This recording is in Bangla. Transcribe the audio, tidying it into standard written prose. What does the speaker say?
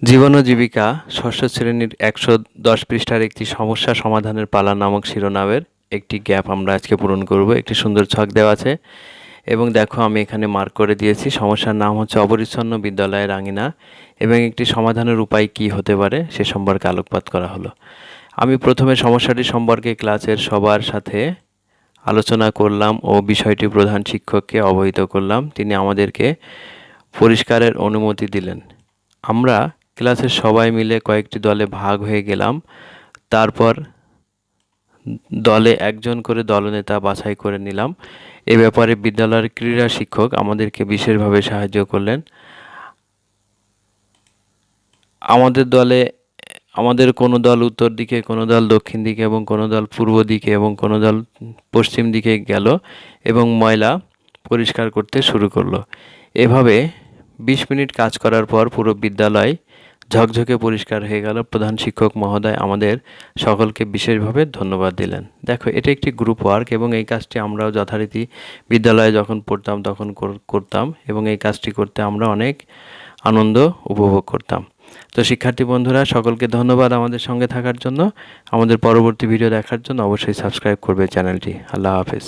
জীবন ও জীবিকা ষষ্ঠ শ্রেণীর ১১০ পৃষ্ঠার একটি সমস্যা সমাধানের পালা নামক শিরোনামের একটি গ্যাপ আমরা আজকে পূরণ করব। একটি সুন্দর ছক দেওয়া আছে এবং দেখো আমি এখানে মার্ক করে দিয়েছি। সমস্যার নাম হচ্ছে অপরিচ্ছন্ন বিদ্যালয়ের আঙিনা এবং একটি সমাধানের উপায় কী হতে পারে সে সম্পর্কে আলোকপাত করা হলো। আমি প্রথমে সমস্যাটি সম্পর্কে ক্লাসের সবার সাথে আলোচনা করলাম ও বিষয়টি প্রধান শিক্ষককে অবহিত করলাম। তিনি আমাদেরকে পরিষ্কারের অনুমতি দিলেন। আমরা ক্লাসের সবাই মিলে কয়েকটি দলে ভাগ হয়ে গেলাম। তারপর দলে একজন করে দলনেতা বাছাই করে নিলাম। এ ব্যাপারে বিদ্যালয়ের ক্রীড়া শিক্ষক আমাদেরকে বিশেষভাবে সাহায্য করলেন। আমাদের কোনো দল উত্তর দিকে, কোনো দল দক্ষিণ দিকে এবং কোনো দল পূর্ব দিকে এবং কোনো দল পশ্চিম দিকে গেল এবং ময়লা পরিষ্কার করতে শুরু করলো। এভাবে ২০ মিনিট কাজ করার পর পুরো বিদ্যালয় ঝকঝকে পরিষ্কার হয়ে গেল। প্রধান শিক্ষক মহোদয় আমাদের সকলকে বিশেষভাবে ধন্যবাদ দিলেন। দেখো, এটা একটি গ্রুপ ওয়ার্ক এবং এই কাজটি আমরাও যথারীতি বিদ্যালয়ে যখন পড়তাম তখন করতাম এবং এই কাজটি করতে আমরা অনেক আনন্দ উপভোগ করতাম। তো শিক্ষার্থী বন্ধুরা, সকলকে ধন্যবাদ আমাদের সঙ্গে থাকার জন্য। আমাদের পরবর্তী ভিডিও দেখার জন্য অবশ্যই সাবস্ক্রাইব করবে চ্যানেলটি। আল্লাহ হাফেজ।